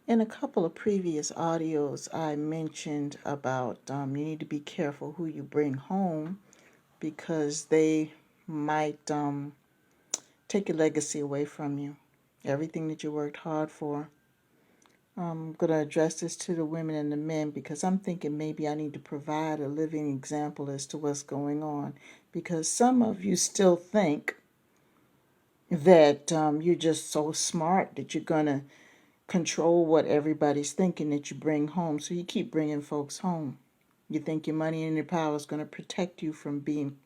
In a couple of previous audios, I mentioned about you need to be careful who you bring home because they might take your legacy away from you, everything that you worked hard for. I'm going to address this to the women and the men because I'm thinking maybe I need to provide a living example as to what's going on, because some of you still think that you're just so smart that you're going to control what everybody's thinking that you bring home. So you keep bringing folks home. You think your money and your power is going to protect you from being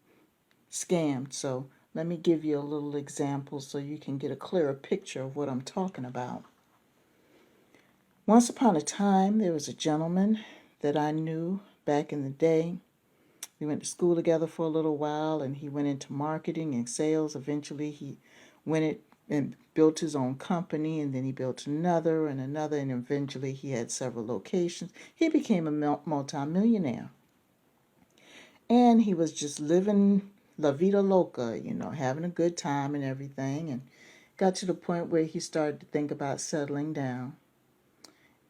scammed. So let me give you a little example so you can get a clearer picture of what I'm talking about. Once upon a time, there was a gentleman that I knew back in the day. We went to school together for a little while, and he went into marketing and sales. Eventually, he went and built his own company, and then he built another, and eventually he had several locations. He became a multimillionaire, and he was just living la vida loca, having a good time and everything, and got to the point where he started to think about settling down.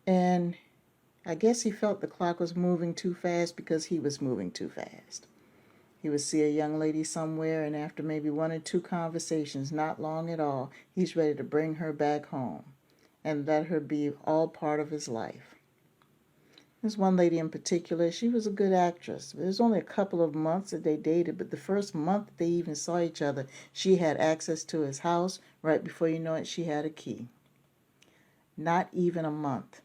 And I guess he felt the clock was moving too fast because he was moving too fast. He would see a young lady somewhere, and after maybe one or two conversations, not long at all, he's ready to bring her back home and let her be all part of his life. There's one lady in particular, she was a good actress. It was only a couple of months that they dated, but the first month that they even saw each other, she had access to his house. Right before you know it, she had a key. Not even a month.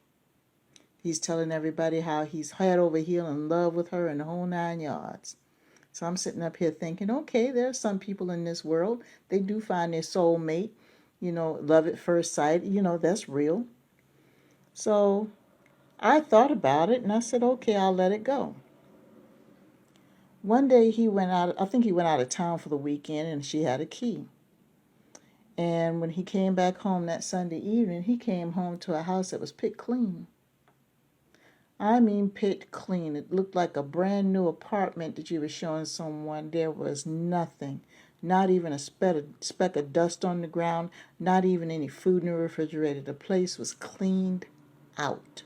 He's telling everybody how he's head over heel in love with her and the whole 9 yards. So I'm sitting up here thinking, okay, there are some people in this world, they do find their soulmate, love at first sight, that's real. So I thought about it and I said, okay, I'll let it go. One day I think he went out of town for the weekend, and she had a key. And when he came back home that Sunday evening, he came home to a house that was picked clean. I mean picked clean. It looked like a brand new apartment that you were showing someone. There was nothing. Not even a speck of dust on the ground. Not even any food in the refrigerator. The place was cleaned out.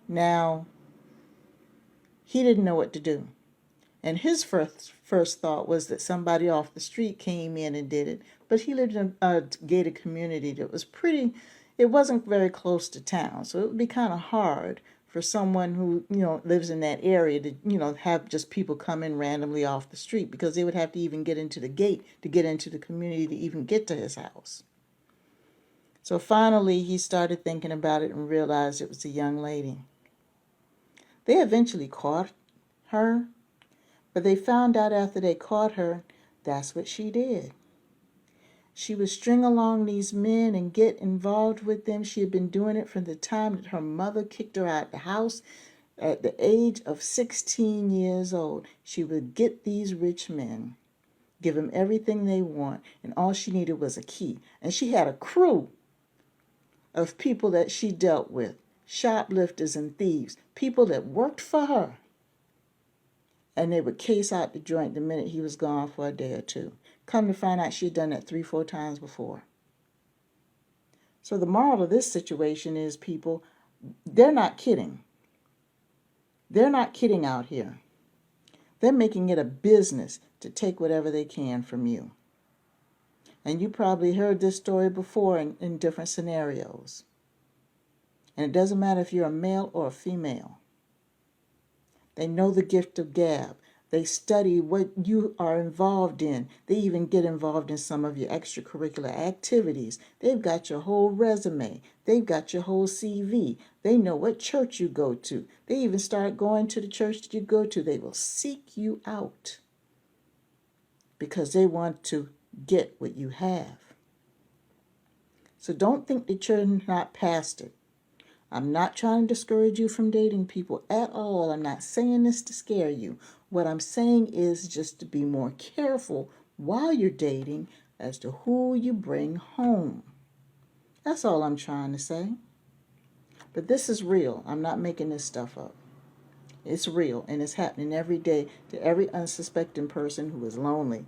Now, he didn't know what to do. And his first thought was that somebody off the street came in and did it. But he lived in a gated community that was it wasn't very close to town. So it would be kind of hard for someone who, lives in that area to, have just people come in randomly off the street, because they would have to even get into the gate to get into the community to even get to his house. So finally, he started thinking about it and realized it was a young lady. They eventually caught her. But they found out after they caught her, that's what she did. She would string along these men and get involved with them. She had been doing it from the time that her mother kicked her out of the house at the age of 16 years old. She would get these rich men, give them everything they want, and all she needed was a key. And she had a crew of people that she dealt with, shoplifters and thieves, people that worked for her. And they would case out the joint the minute he was gone for a day or two. Come to find out, she had done that 3-4 times before. So the moral of this situation is, people, they're not kidding. They're not kidding out here. They're making it a business to take whatever they can from you. And you probably heard this story before in different scenarios. And it doesn't matter if you're a male or a female. They know the gift of gab. They study what you are involved in. They even get involved in some of your extracurricular activities. They've got your whole resume. They've got your whole CV. They know what church you go to. They even start going to the church that you go to. They will seek you out because they want to get what you have. So don't think that you're not past it. I'm not trying to discourage you from dating people at all. I'm not saying this to scare you. What I'm saying is just to be more careful while you're dating as to who you bring home. That's all I'm trying to say. But this is real. I'm not making this stuff up. It's real, and it's happening every day to every unsuspecting person who is lonely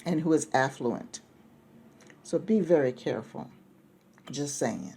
and who is affluent. So be very careful. Just saying.